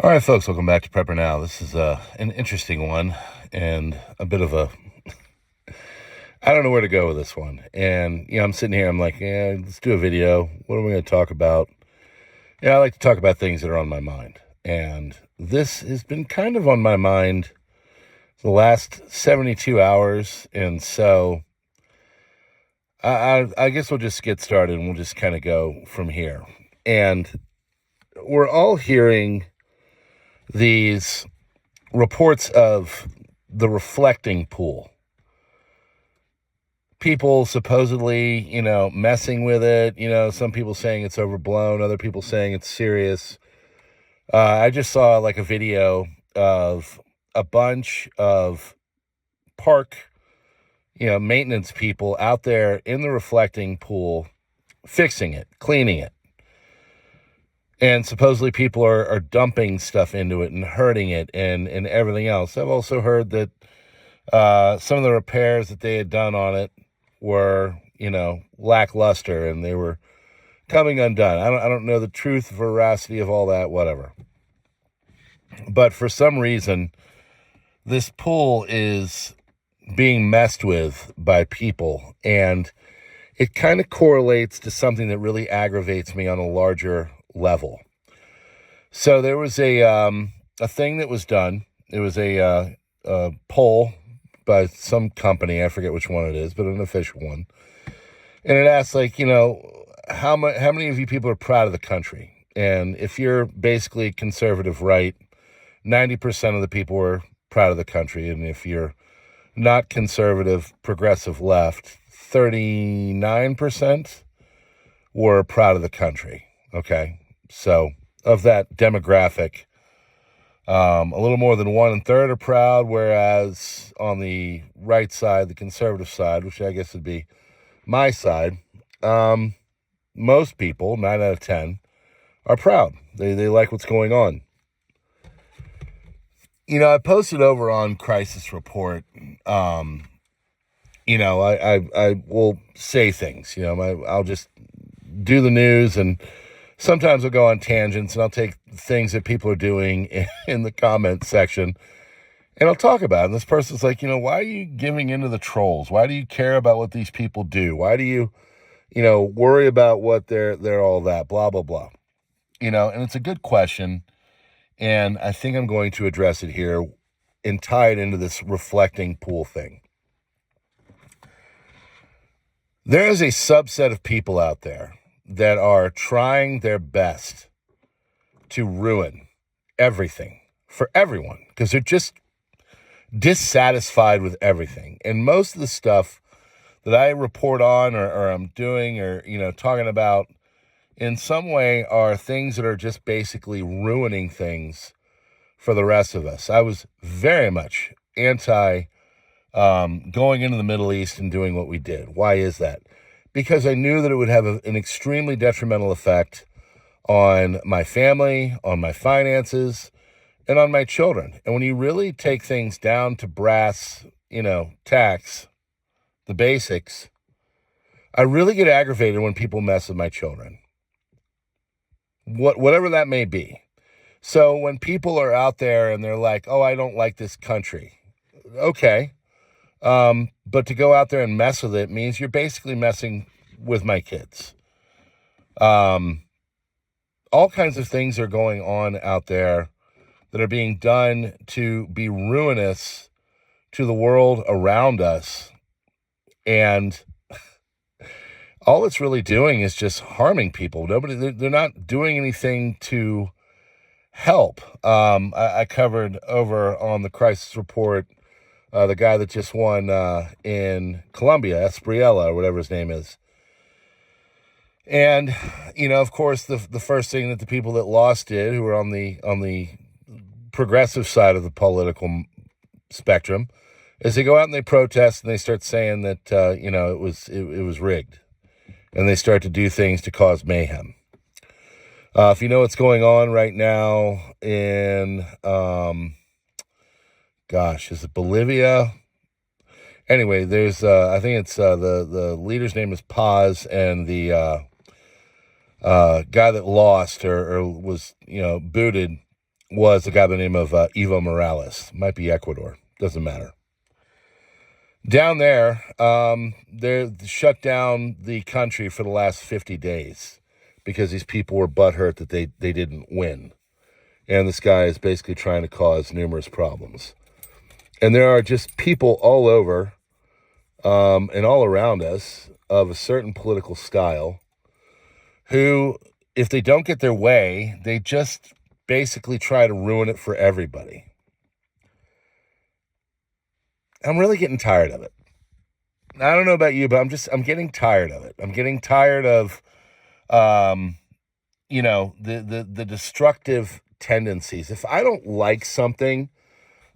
All right, folks, welcome back to PrepperNow. This is an interesting one and a bit of I don't know where to go with this one. And, I'm sitting here, I'm like, yeah, let's do a video. What are we going to talk about? I like to talk about things that are on my mind. And this has been kind of on my mind the last 72 hours. And so I guess we'll just get started and we'll just kind of go from here. And we're all hearing these reports of the reflecting pool. People supposedly, messing with it. Some people saying it's overblown, other people saying it's serious. I just saw like a video of a bunch of park, maintenance people out there in the reflecting pool, fixing it, cleaning it. And supposedly people are dumping stuff into it and hurting it and everything else. I've also heard that some of the repairs that they had done on it were, lackluster and they were coming undone. I don't know the truth, veracity of all that, whatever. But for some reason, this pool is being messed with by people, and it kind of correlates to something that really aggravates me on a larger level. So there was a thing that was done. It was a poll by some company. I forget which one it is, but an official one. And it asked, how many of you people are proud of the country? And if you're basically conservative right, 90% of the people were proud of the country. And if you're not conservative, progressive left, 39% were proud of the country. Okay. So of that demographic, a little more than 1/3 are proud, whereas on the right side, the conservative side, which I guess would be my side, most people, 9 out of 10, are proud. They like what's going on. I posted over on Crisis Report, I will say things, I'll just do the news, and sometimes I'll go on tangents and I'll take things that people are doing in the comment section and I'll talk about it. And this person's like, why are you giving into the trolls? Why do you care about what these people do? Why do you, worry about what they're all that, blah, blah, blah. And it's a good question. And I think I'm going to address it here and tie it into this reflecting pool thing. There is a subset of people out there that are trying their best to ruin everything for everyone because they're just dissatisfied with everything. And most of the stuff that I report on or I'm doing or, talking about in some way are things that are just basically ruining things for the rest of us. I was very much anti going into the Middle East and doing what we did. Why is that? Because I knew that it would have an extremely detrimental effect on my family, on my finances, and on my children. And when you really take things down to brass, tacks, the basics, I really get aggravated when people mess with my children. Whatever that may be. So when people are out there and they're like, oh, I don't like this country. Okay. But to go out there and mess with it means you're basically messing with my kids. All kinds of things are going on out there that are being done to be ruinous to the world around us. And all it's really doing is just harming people. They're not doing anything to help. I covered over on the Crisis Report the guy that just won in Colombia, Espriella, or whatever his name is. And, of course, the first thing that the people that lost did, who were on the progressive side of the political spectrum, is they go out and they protest and they start saying that, it was rigged. And they start to do things to cause mayhem. If you know what's going on right now in, is it Bolivia? Anyway, there's, I think it's the leader's name is Paz, and the guy that lost or was, booted was a guy by the name of Evo Morales. Might be Ecuador. Doesn't matter. Down there, they shut down the country for the last 50 days because these people were butthurt that they didn't win. And this guy is basically trying to cause numerous problems. And there are just people all over and all around us of a certain political style who, if they don't get their way, they just basically try to ruin it for everybody. I'm really getting tired of it. I don't know about you, but I'm getting tired of it. I'm getting tired of, the destructive tendencies. If I don't like something,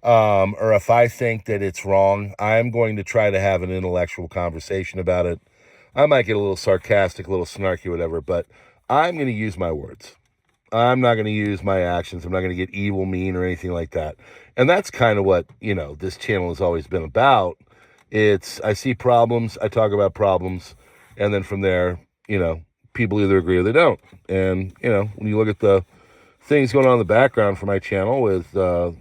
or if I think that it's wrong, I'm going to try to have an intellectual conversation about it. I might get a little sarcastic, a little snarky, whatever, but I'm going to use my words. I'm not going to use my actions. I'm not going to get evil, mean, or anything like that. And that's kind of what, this channel has always been about. I see problems, I talk about problems, and then from there, people either agree or they don't. And, when you look at the things going on in the background for my channel with, the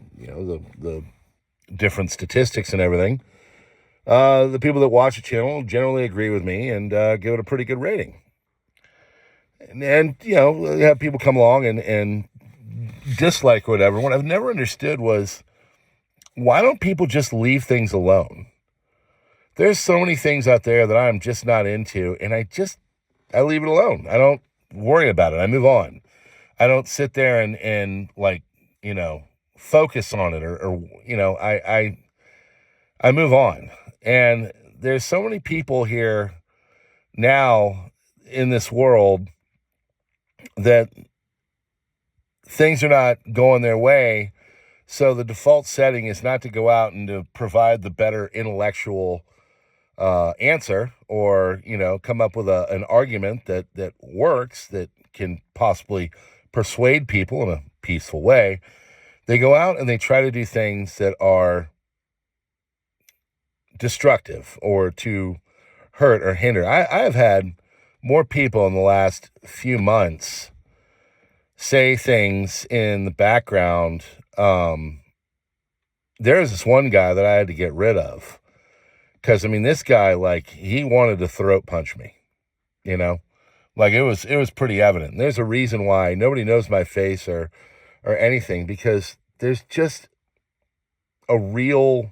different statistics and everything, the people that watch the channel generally agree with me and give it a pretty good rating. And you have people come along and dislike or whatever. What I've never understood was, why don't people just leave things alone? There's so many things out there that I'm just not into, and I leave it alone. I don't worry about it. I move on. I don't sit there and focus on it or I move on. And there's so many people here now in this world that things are not going their way. So the default setting is not to go out and to provide the better intellectual answer or, come up with an argument that works, that can possibly persuade people in a peaceful way. They go out and they try to do things that are destructive or to hurt or hinder. I have had more people in the last few months say things in the background. There's this one guy that I had to get rid of because, this guy, he wanted to throat punch me, it was pretty evident. There's a reason why nobody knows my face or anything, because there's just a real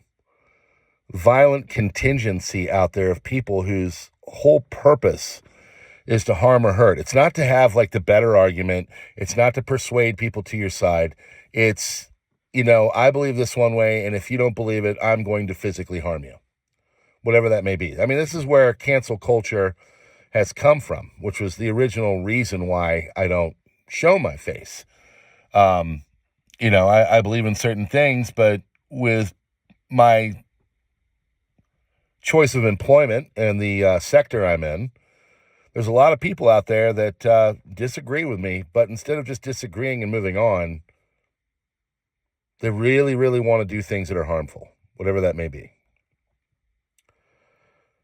violent contingency out there of people whose whole purpose is to harm or hurt. It's not to have the better argument. It's not to persuade people to your side. It's, I believe this one way, and if you don't believe it, I'm going to physically harm you, whatever that may be. This is where cancel culture has come from, which was the original reason why I don't show my face. I believe in certain things, but with my choice of employment and the sector I'm in, there's a lot of people out there that disagree with me, but instead of just disagreeing and moving on, they really, really want to do things that are harmful, whatever that may be.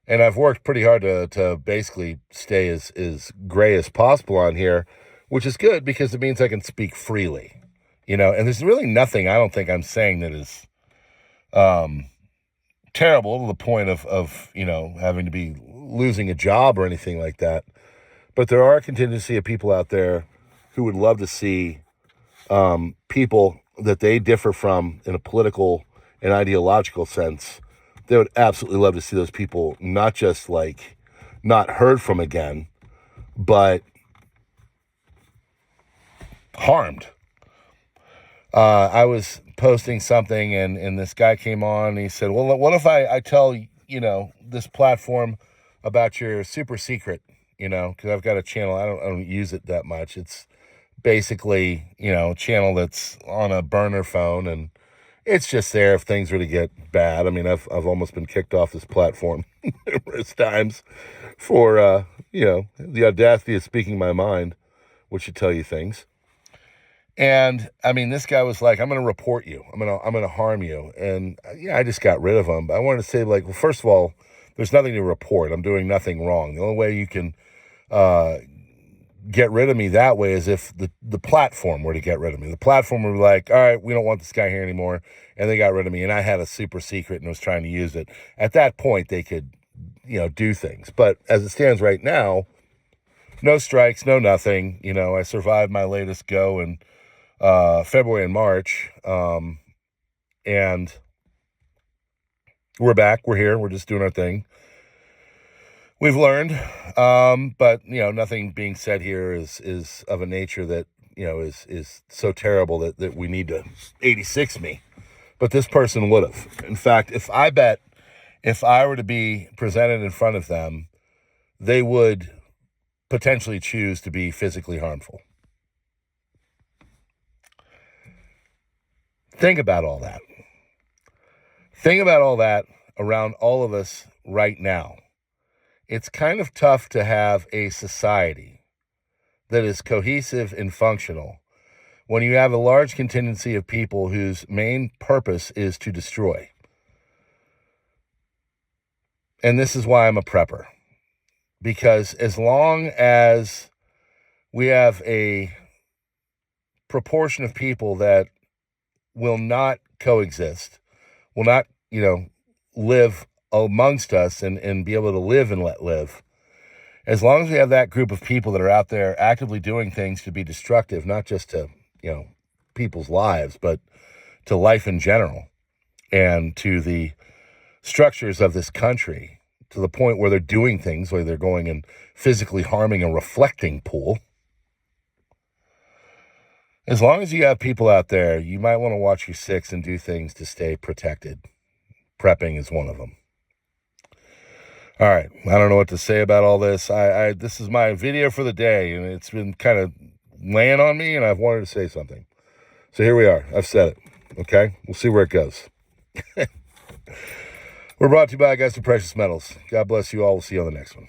And I've worked pretty hard to basically stay as gray as possible on here, which is good because it means I can speak freely, and there's really nothing I don't think I'm saying that is terrible to the point of having to be losing a job or anything like that. But there are a contingency of people out there who would love to see people that they differ from in a political and ideological sense. They would absolutely love to see those people not just not heard from again, but harmed. I was posting something and this guy came on and he said, well, what if I tell, this platform about your super secret, because I've got a channel. I don't use it that much. It's basically, a channel that's on a burner phone, and it's just there if things were to get bad. I've almost been kicked off this platform numerous times for, the audacity of speaking my mind, which should tell you things. And this guy was like, I'm going to report you. I'm going to harm you. And I just got rid of him. But I wanted to say, well, first of all, there's nothing to report. I'm doing nothing wrong. The only way you can get rid of me that way as if the platform were to get rid of me. The platform were like, all right, we don't want this guy here anymore. And they got rid of me. And I had a super secret and was trying to use it. At that point, they could, do things. But as it stands right now, no strikes, no nothing. I survived my latest go in February and March. And we're back. We're here. We're just doing our thing. We've learned, but nothing being said here is of a nature that is so terrible that we need to 86 me. But this person would have. In fact, if I were to be presented in front of them, they would potentially choose to be physically harmful. Think about all that. Think about all that around all of us right now. It's kind of tough to have a society that is cohesive and functional when you have a large contingency of people whose main purpose is to destroy. And this is why I'm a prepper. Because as long as we have a proportion of people that will not coexist, will not, live amongst us and be able to live and let live. As long as we have that group of people that are out there actively doing things to be destructive, not just to, people's lives, but to life in general and to the structures of this country, to the point where they're doing things where they're going and physically harming a reflecting pool. As long as you have people out there, you might want to watch your six and do things to stay protected. Prepping is one of them. All right. I don't know what to say about all this. This is my video for the day, and it's been kind of laying on me, and I've wanted to say something. So here we are. I've said it. Okay? We'll see where it goes. We're brought to you by Guys to Precious Metals. God bless you all. We'll see you on the next one.